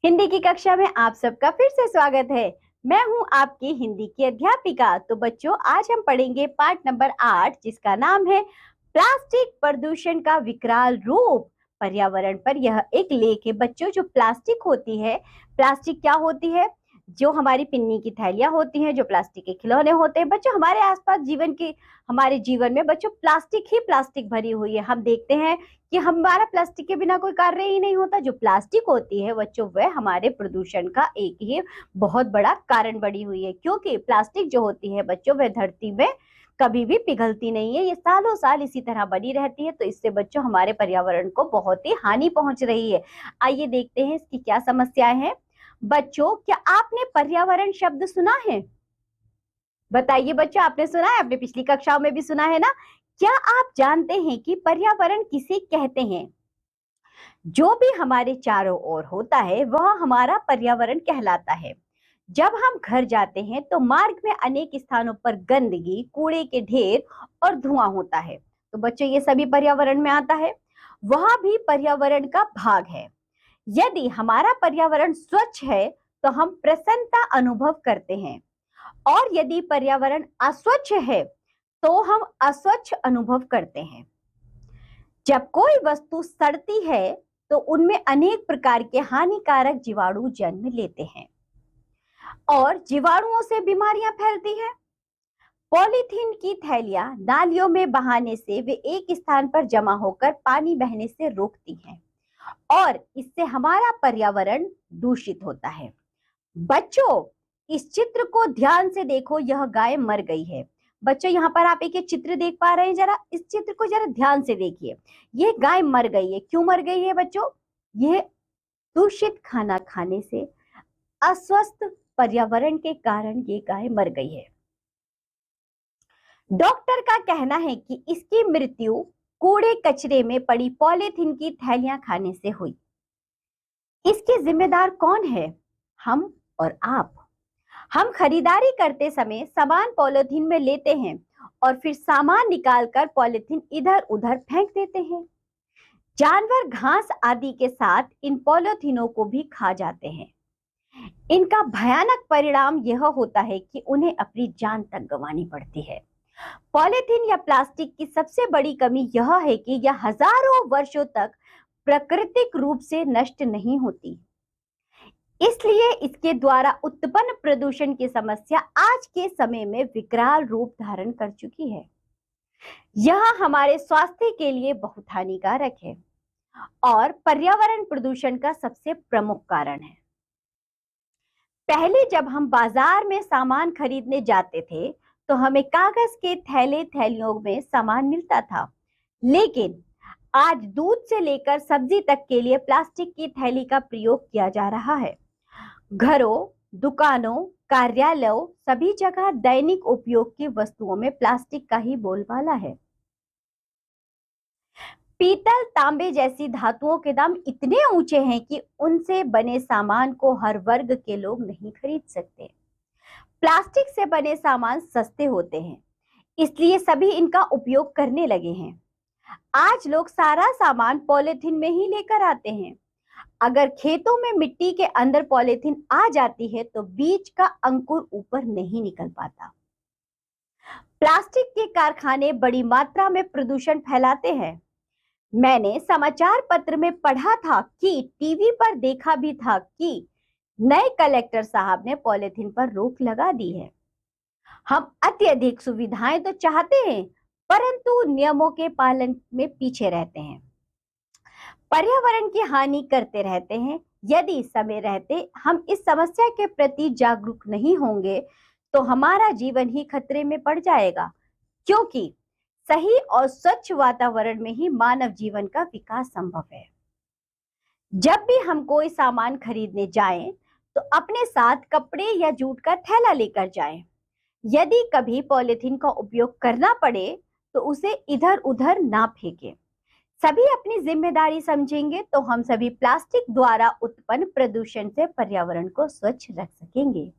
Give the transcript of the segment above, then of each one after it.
हिंदी की कक्षा में आप सबका फिर से स्वागत है। मैं हूं आपकी हिंदी की अध्यापिका। तो बच्चों, आज हम पढ़ेंगे पाठ नंबर 8, जिसका नाम है प्लास्टिक प्रदूषण का विकराल रूप। पर्यावरण पर यह एक लेख है। बच्चों, जो प्लास्टिक होती है, प्लास्टिक क्या होती है? जो हमारी पिन्नी की थैलियां होती हैं, जो प्लास्टिक के खिलौने होते हैं। बच्चों, हमारे जीवन में बच्चों प्लास्टिक ही प्लास्टिक भरी हुई है। हम देखते हैं कि हमारा प्लास्टिक के बिना कोई कार्य ही नहीं होता। जो प्लास्टिक होती है बच्चों, वह हमारे प्रदूषण का एक ही बहुत बड़ा कारण बनी हुई है, क्योंकि प्लास्टिक जो होती है बच्चों, वह धरती में कभी भी पिघलती नहीं है। ये सालों साल इसी तरह बनी रहती है। तो इससे बच्चों हमारे पर्यावरण को बहुत ही हानि पहुंच रही है। आइए देखते हैं इसकी क्या समस्याएं हैं। बच्चों, क्या आपने पर्यावरण शब्द सुना है? बताइए बच्चों, आपने सुना है? आपने पिछली कक्षाओं में भी सुना है ना? क्या आप जानते हैं कि पर्यावरण किसे कहते हैं? जो भी हमारे चारों ओर होता है वह हमारा पर्यावरण कहलाता है। जब हम घर जाते हैं तो मार्ग में अनेक स्थानों पर गंदगी, कूड़े के ढेर और धुआं होता है। तो बच्चों, ये सभी पर्यावरण में आता है। वह भी पर्यावरण का भाग है। यदि हमारा पर्यावरण स्वच्छ है तो हम प्रसन्नता अनुभव करते हैं, और यदि पर्यावरण अस्वच्छ है तो हम अस्वच्छ अनुभव करते हैं। जब कोई वस्तु सड़ती है तो उनमें अनेक प्रकार के हानिकारक जीवाणु जन्म लेते हैं और जीवाणुओं से बीमारियां फैलती हैं। पॉलीथीन की थैलियां नालियों में बहाने से वे एक स्थान पर जमा होकर पानी बहने से रोकती हैं, और इससे हमारा पर्यावरण दूषित होता है। बच्चों, इस चित्र को ध्यान से देखो। यह गाय मर गई है। बच्चों, यहाँ पर आप एक चित्र देख पा रहे हैं? जरा इस चित्र को जरा ध्यान से देखिए। ये गाय मर गई है। क्यों मर गई है बच्चों? यह दूषित खाना खाने से, अस्वस्थ पर्यावरण के कारण ये गाय मर गई है। डॉक्टर का कहना है कि इसकी मृत्यु कूड़े कचरे में पड़ी पॉलीथीन की थैलियां खाने से हुई। इसके जिम्मेदार कौन है? हम और आप। हम खरीदारी करते समय सामान पॉलीथीन में लेते हैं और फिर सामान निकालकर पॉलीथीन इधर उधर फेंक देते हैं। जानवर घास आदि के साथ इन पॉलीथीनों को भी खा जाते हैं। इनका भयानक परिणाम यह होता है कि उन्हें अपनी जान तक गंवानी पड़ती है। पॉलीथीन या प्लास्टिक की सबसे बड़ी कमी यह है कि यह हजारों वर्षों तक प्राकृतिक रूप से नष्ट नहीं होती। इसलिए इसके द्वारा उत्पन्न प्रदूषण की समस्या आज के समय में विकराल रूप धारण कर चुकी है। यह हमारे स्वास्थ्य के लिए बहुत हानिकारक है और पर्यावरण प्रदूषण का सबसे प्रमुख कारण है। पहले जब हम बाजार में सामान खरीदने जाते थे तो हमें कागज के थैले थैलियों में सामान मिलता था, लेकिन आज दूध से लेकर सब्जी तक के लिए प्लास्टिक की थैली का प्रयोग किया जा रहा है। घरों, दुकानों, कार्यालयों, सभी जगह दैनिक उपयोग की वस्तुओं में प्लास्टिक का ही बोलबाला है। पीतल, तांबे जैसी धातुओं के दाम इतने ऊंचे हैं कि उनसे बने सामान को हर वर्ग के लोग नहीं खरीद सकते। प्लास्टिक से बने सामान सस्ते होते हैं, इसलिए सभी इनका उपयोग करने लगे हैं। आज लोग सारा सामान पॉलीथीन में ही लेकर आते हैं। अगर खेतों में मिट्टी के अंदर पॉलीथीन आ जाती है तो बीज का अंकुर ऊपर नहीं निकल पाता। प्लास्टिक के कारखाने बड़ी मात्रा में प्रदूषण फैलाते हैं। मैंने समाचार पत्र में पढ़ा था कि टीवी पर देखा भी था कि नए कलेक्टर साहब ने पॉलीथीन पर रोक लगा दी है। हम अत्यधिक सुविधाएं तो चाहते हैं, परंतु नियमों के पालन में पीछे रहते हैं, पर्यावरण की हानि करते रहते हैं। यदि समय रहते हम इस समस्या के प्रति जागरूक नहीं होंगे तो हमारा जीवन ही खतरे में पड़ जाएगा, क्योंकि सही और स्वच्छ वातावरण में ही मानव जीवन का विकास संभव है। जब भी हम कोई सामान खरीदने जाएं तो अपने साथ कपड़े या जूट का थैला लेकर जाएं। यदि कभी पॉलीथीन का उपयोग करना पड़े तो उसे इधर उधर ना फेंकें। सभी अपनी जिम्मेदारी समझेंगे तो हम सभी प्लास्टिक द्वारा उत्पन्न प्रदूषण से पर्यावरण को स्वच्छ रख सकेंगे।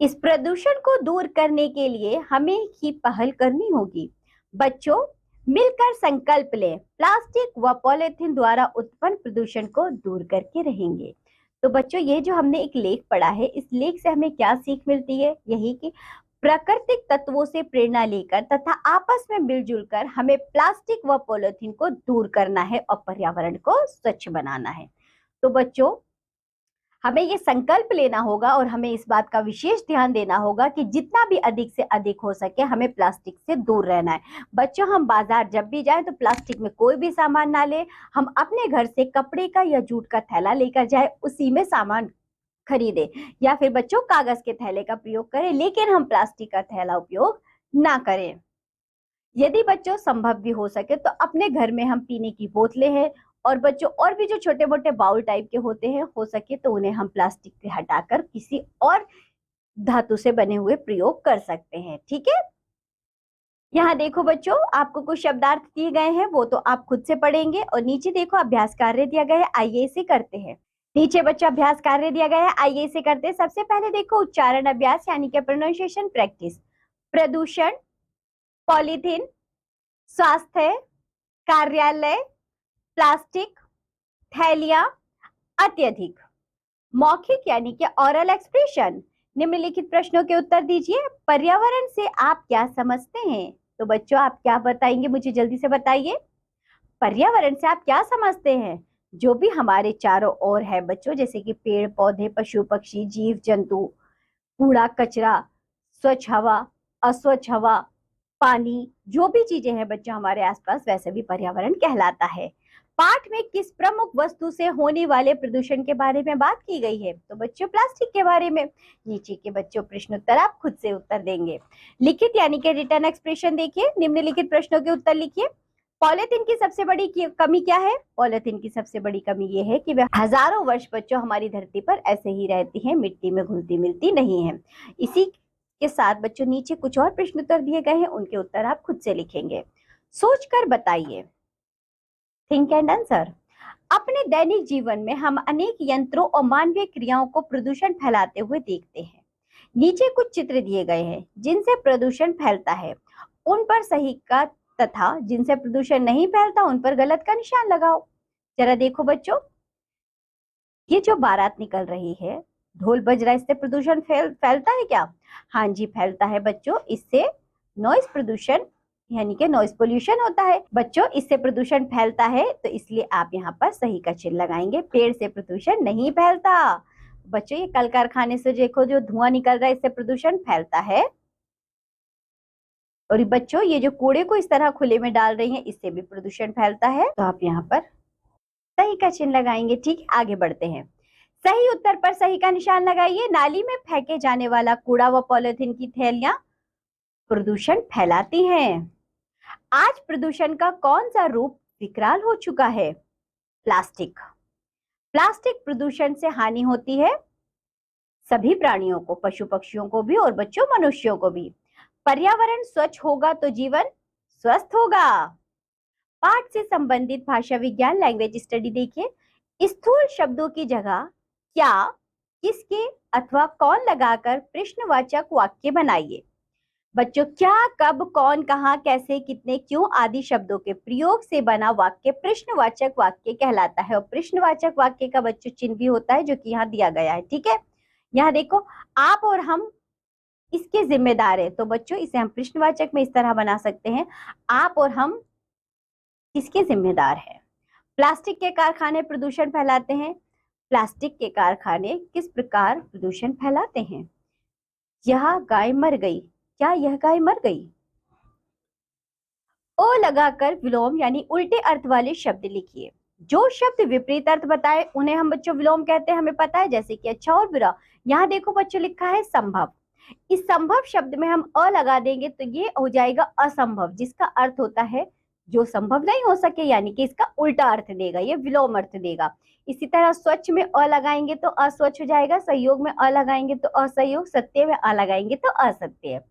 इस प्रदूषण को दूर करने के लिए हमें ही पहल करनी होगी। बच्चों, मिलकर संकल्प लें, प्लास्टिक व पॉलीथीन द्वारा उत्पन्न प्रदूषण को दूर करके रहेंगे। तो बच्चों ये जो हमने एक लेख पढ़ा है, इस लेख से हमें क्या सीख मिलती है? यही कि प्राकृतिक तत्वों से प्रेरणा लेकर तथा आपस में मिलजुल कर हमें प्लास्टिक व पॉलिथीन को दूर करना है और पर्यावरण को स्वच्छ बनाना है। तो बच्चों हमें ये संकल्प लेना होगा और हमें इस बात का विशेष ध्यान देना होगा कि जितना भी अधिक से अधिक हो सके हमें प्लास्टिक से दूर रहना है। बच्चों हम बाजार जब भी जाएं तो प्लास्टिक में कोई भी सामान ना ले, हम अपने घर से कपड़े का या जूट का थैला लेकर जाए, उसी में सामान खरीदे, या फिर बच्चों कागज के थैले का प्रयोग करें, लेकिन हम प्लास्टिक का थैला उपयोग ना करें। यदि बच्चों संभव भी हो सके तो अपने घर में हम पीने की बोतलें हैं और बच्चों और भी जो छोटे मोटे बाउल टाइप के होते हैं, हो सके तो उन्हें हम प्लास्टिक से हटाकर किसी और धातु से बने हुए प्रयोग कर सकते हैं। ठीक है, यहाँ देखो बच्चों आपको कुछ शब्दार्थ दिए गए हैं, वो तो आप खुद से पढ़ेंगे। और नीचे देखो अभ्यास कार्य दिया गया है, आइए इसे करते हैं। नीचे बच्चों अभ्यास कार्य दिया गया है, आइए इसे करते हैं। सबसे पहले देखो उच्चारण अभ्यास यानी कि प्रोनाउंसिएशन प्रैक्टिस। प्रदूषण, पॉलीथीन, स्वास्थ्य, कार्यालय, प्लास्टिक, थैलियां, अत्यधिक। मौखिक यानी कि ऑरल एक्सप्रेशन। निम्नलिखित प्रश्नों के उत्तर दीजिए। पर्यावरण से आप क्या समझते हैं? तो बच्चों आप क्या बताएंगे, मुझे जल्दी से बताइए। पर्यावरण से आप क्या समझते हैं? जो भी हमारे चारों ओर है बच्चों, जैसे कि पेड़ पौधे, पशु पक्षी, जीव जंतु, कूड़ा कचरा, स्वच्छ हवा, अस्वच्छ हवा, पानी, जो भी चीजें हैं बच्चों हमारे आसपास, वैसे भी पर्यावरण कहलाता है। पाठ में किस प्रमुख वस्तु से होने वाले प्रदूषण के बारे में बात की गई है? तो बच्चों प्लास्टिक के बारे में। नीचे के बच्चों प्रश्न उत्तर आप खुद से उत्तर देंगे। लिखित यानी कि रिटर्न एक्सप्रेशन देखिए, निम्नलिखित प्रश्नों के उत्तर लिखिए। पॉलिथीन की सबसे बड़ी कमी क्या है? पॉलिथीन की सबसे बड़ी कमी ये है कि वह हजारों वर्ष बच्चों हमारी धरती पर ऐसे ही रहती है, मिट्टी में घुलती मिलती नहीं है। इसी के साथ बच्चों नीचे कुछ और प्रश्न उत्तर दिए गए हैं, उनके उत्तर आप खुद से लिखेंगे। सोचकर बताइए, थिंक एंड आंसर। अपने दैनिक जीवन में हम अनेक यंत्रों और मानवीय क्रियाओं को प्रदूषण फैलाते हुए देखते हैं। नीचे कुछ चित्र दिए गए हैं जिनसे प्रदूषण फैलता है, उन पर सही का तथा जिनसे प्रदूषण नहीं फैलता उन पर गलत का निशान लगाओ। जरा देखो बच्चों, ये जो बारात निकल रही है, ढोल बज रहा है, इससे प्रदूषण फैलता है क्या? हाँ जी फैलता है बच्चों, इससे नॉइस प्रदूषण यानी कि नॉइस पोल्यूशन होता है। बच्चों इससे प्रदूषण फैलता है, तो इसलिए आप यहाँ पर सही का चिन्ह लगाएंगे। पेड़ से प्रदूषण नहीं फैलता। बच्चों ये कल कारखाने से देखो जो धुआं निकल रहा है, इससे प्रदूषण फैलता है। और बच्चों ये जो कूड़े को इस तरह खुले में डाल रही हैं, इससे भी प्रदूषण फैलता है। तो आप यहाँ पर सही का चिन्ह लगाएंगे। ठीक है, आगे बढ़ते हैं। सही उत्तर पर सही का निशान लगाइए। नाली में फेंके जाने वाला कूड़ा व पॉलिथीन की थैलियां प्रदूषण फैलाती हैं। आज प्रदूषण का कौन सा रूप विकराल हो चुका है? प्लास्टिक। प्लास्टिक प्रदूषण से हानि होती है सभी प्राणियों को, पशु पक्षियों को भी और बच्चों मनुष्यों को भी। पर्यावरण स्वच्छ होगा तो जीवन स्वस्थ होगा। पाठ से संबंधित भाषा विज्ञान लैंग्वेज स्टडी देखिए। स्थूल शब्दों की जगह क्या, किसके अथवा कौन लगाकर प्रश्नवाचक वाक्य बनाइए। बच्चों क्या, कब, कौन, कहां, कैसे, कितने, क्यों आदि शब्दों के प्रयोग से बना वाक्य प्रश्नवाचक वाक्य कहलाता है। और प्रश्नवाचक वाक्य का बच्चों चिन्ह भी होता है जो कि यहाँ दिया गया है। ठीक है, यहाँ देखो आप और हम इसके जिम्मेदार है, तो बच्चों इसे हम प्रश्नवाचक में इस तरह बना सकते हैं, आप और हम इसके जिम्मेदार हैं। प्लास्टिक के कारखाने प्रदूषण फैलाते हैं। प्लास्टिक के कारखाने किस प्रकार प्रदूषण फैलाते हैं? यह गाय मर गई, क्या यह गाय मर गई? ओ लगाकर विलोम यानी उल्टे अर्थ वाले शब्द लिखिए। जो शब्द विपरीत अर्थ बताए उन्हें हम बच्चों विलोम कहते हैं, हमें पता है, जैसे कि अच्छा और बुरा। यहाँ देखो बच्चों लिखा है संभव। इस संभव शब्द में हम अ लगा देंगे तो ये हो जाएगा असंभव, जिसका अर्थ होता है जो संभव नहीं हो सके, यानी कि इसका उल्टा अर्थ देगा, ये विलोम अर्थ देगा। इसी तरह स्वच्छ में अ लगाएंगे तो अस्वच्छ हो जाएगा, सहयोग में अ लगाएंगे तो असहयोग, सत्य में अ लगाएंगे तो असत्य।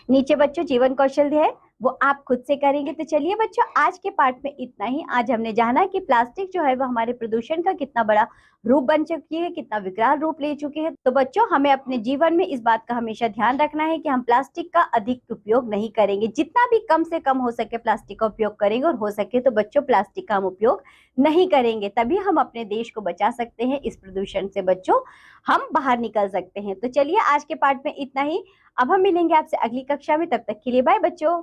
नीचे बच्चों जीवन कौशल है, वो आप खुद से करेंगे। तो चलिए बच्चों आज के पाठ में इतना ही। आज हमने जाना कि प्लास्टिक जो है वो हमारे प्रदूषण का कितना बड़ा रूप बन चुकी है, कितना विकराल रूप ले चुकी है। तो बच्चों, हमें अपने जीवन में इस बात का हमेशा ध्यान रखना है कि हम प्लास्टिक का अधिक उपयोग नहीं करेंगे, जितना भी कम से कम हो सके प्लास्टिक का उपयोग करेंगे, और हो सके तो बच्चों प्लास्टिक का हम उपयोग नहीं करेंगे, तभी हम अपने देश को बचा सकते हैं। इस प्रदूषण से बच्चों हम बाहर निकल सकते हैं। तो चलिए, आज के पार्ट में इतना ही। अब हम मिलेंगे आपसे अगली कक्षा में, तब तक के लिए बाय बच्चों।